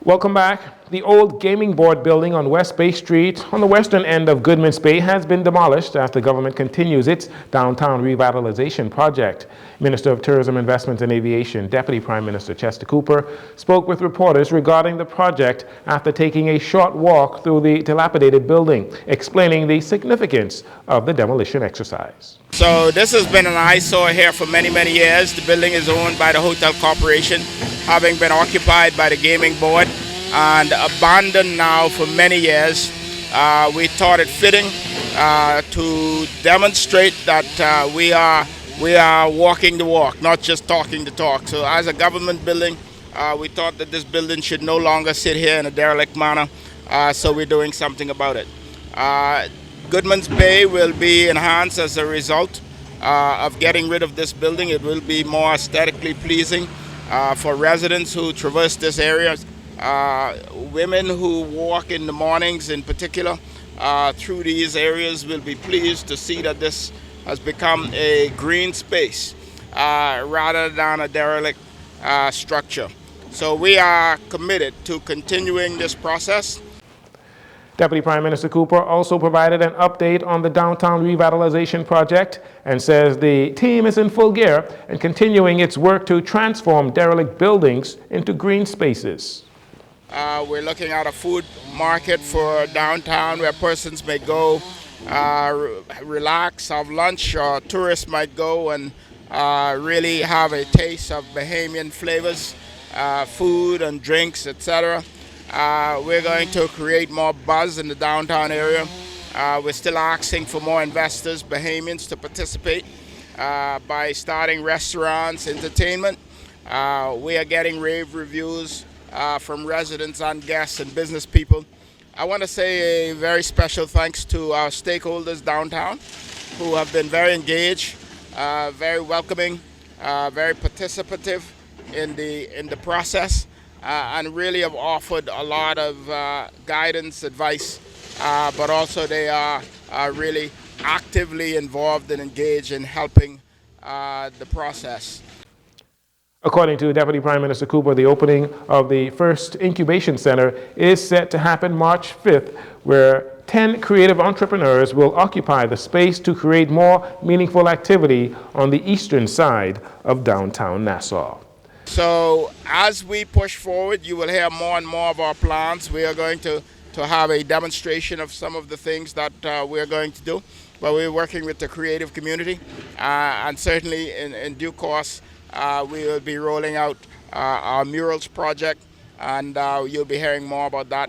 Welcome back. The old gaming board building on West Bay Street on the western end of Goodman's Bay has been demolished as the government continues its downtown revitalization project. Minister of Tourism, Investments and Aviation, Deputy Prime Minister Chester Cooper, spoke with reporters regarding the project after taking a short walk through the dilapidated building, explaining the significance of the demolition exercise. So this has been an eyesore here for many, many years. The building is owned by the Hotel Corporation, having been occupied by the gaming board and abandoned now for many years. We thought it fitting to demonstrate that we are walking the walk, not just talking the talk. So as a government building, we thought that this building should no longer sit here in a derelict manner, so we're doing something about it. Goodman's Bay will be enhanced as a result of getting rid of this building. It will be more aesthetically pleasing for residents who traverse this area. Women who walk in the mornings in particular through these areas will be pleased to see that this has become a green space rather than a derelict structure. So we are committed to continuing this process. Deputy Prime Minister Cooper also provided an update on the downtown revitalization project and says the team is in full gear and continuing its work to transform derelict buildings into green spaces. We're looking at a food market for downtown where persons may go relax, have lunch, or tourists might go and really have a taste of Bahamian flavors, food and drinks, etc. We're going to create more buzz in the downtown area. We're still asking for more investors, Bahamians, to participate by starting restaurants, entertainment. We are getting rave reviews from residents and guests and business people. I want to say a very special thanks to our stakeholders downtown who have been very engaged, very welcoming, very participative in the process. And really have offered a lot of guidance, advice, but also they are really actively involved and engaged in helping the process. According to Deputy Prime Minister Cooper, the opening of the first incubation center is set to happen March 5th, where 10 creative entrepreneurs will occupy the space to create more meaningful activity on the eastern side of downtown Nassau. So as we push forward, you will hear more and more of our plans. We are going to have a demonstration of some of the things that we're going to do. But we're working with the creative community and certainly in due course we will be rolling out our murals project, and you'll be hearing more about that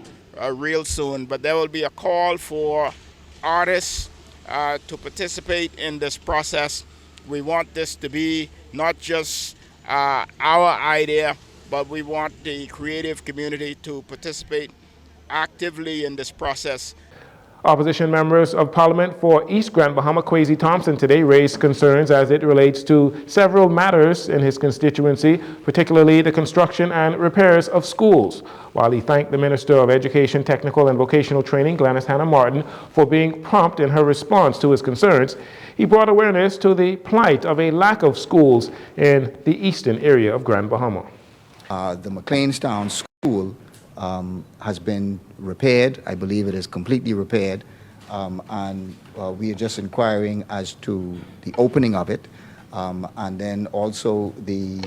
real soon. But there will be a call for artists to participate in this process. We want this to be not just our idea, but we want the creative community to participate actively in this process. Opposition members of Parliament for East Grand Bahama, Kwesi Thompson, today raised concerns as it relates to several matters in his constituency, particularly the construction and repairs of schools. While he thanked the Minister of Education, Technical and Vocational Training, Gladys Hannah Martin, for being prompt in her response to his concerns, he brought awareness to the plight of a lack of schools in the eastern area of Grand Bahama. The McLeanstown School has been repaired. I believe it is completely repaired, and we are just inquiring as to the opening of it, and then also the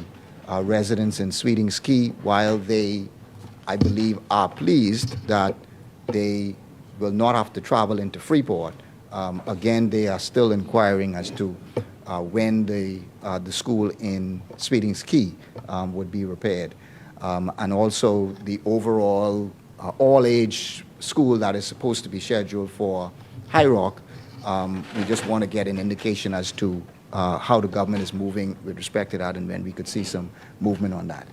residents in Sweeting Ski, while they, I believe, are pleased that they will not have to travel into Freeport. Again, they are still inquiring as to when the school in Sweeting Ski would be repaired. And also the overall all-age school that is supposed to be scheduled for High Rock. We just want to get an indication as to how the government is moving with respect to that, and when we could see some movement on that.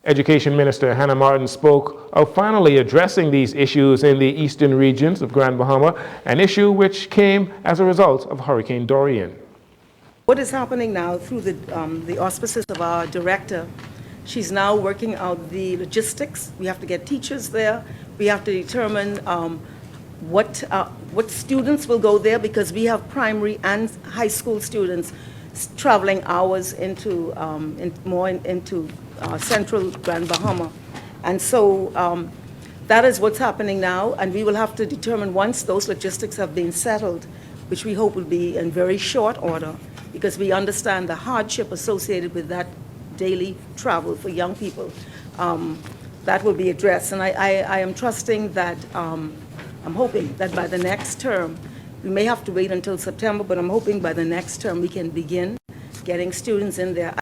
Education Minister Hannah Martin spoke of finally addressing these issues in the eastern regions of Grand Bahama, an issue which came as a result of Hurricane Dorian. What is happening now through the auspices of our director, she's now working out the logistics. We have to get teachers there. We have to determine what students will go there, because we have primary and high school students traveling hours into central Grand Bahama. And so that is what's happening now, and we will have to determine once those logistics have been settled, which we hope will be in very short order, because we understand the hardship associated with that daily travel for young people. That will be addressed, and I am trusting that, I'm hoping that by the next term, we may have to wait until September, but I'm hoping by the next term we can begin getting students in there.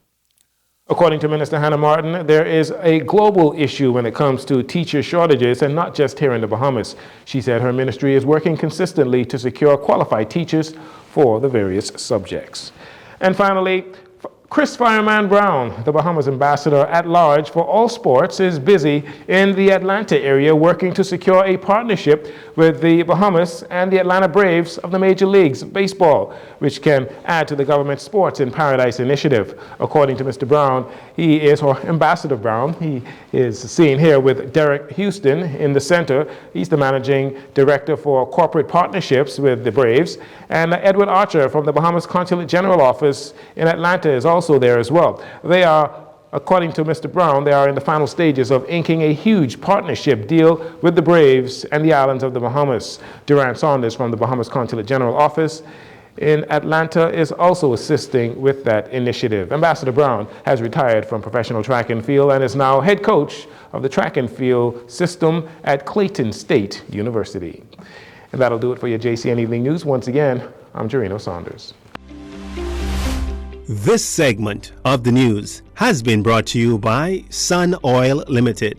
According to Minister Hannah Martin, there is a global issue when it comes to teacher shortages, and not just here in the Bahamas. She said her ministry is working consistently to secure qualified teachers for the various subjects. And finally, Chris Fireman Brown, the Bahamas ambassador at large for all sports, is busy in the Atlanta area working to secure a partnership with the Bahamas and the Atlanta Braves of the Major Leagues Baseball, which can add to the government Sports in Paradise initiative. According to Mr. Brown, or Ambassador Brown, he is seen here with Derek Houston in the center. He's the managing director for corporate partnerships with the Braves. And Edward Archer from the Bahamas Consulate General Office in Atlanta is also there as well. They are, according to Mr. Brown, they are in the final stages of inking a huge partnership deal with the Braves and the islands of the Bahamas. Durant Saunders from the Bahamas Consulate General Office in Atlanta is also assisting with that initiative. Ambassador Brown has retired from professional track and field and is now head coach of the track and field system at Clayton State University. And that'll do it for your JCN Evening News. Once again, I'm Jarino Saunders. This segment of the news has been brought to you by Sun Oil Limited.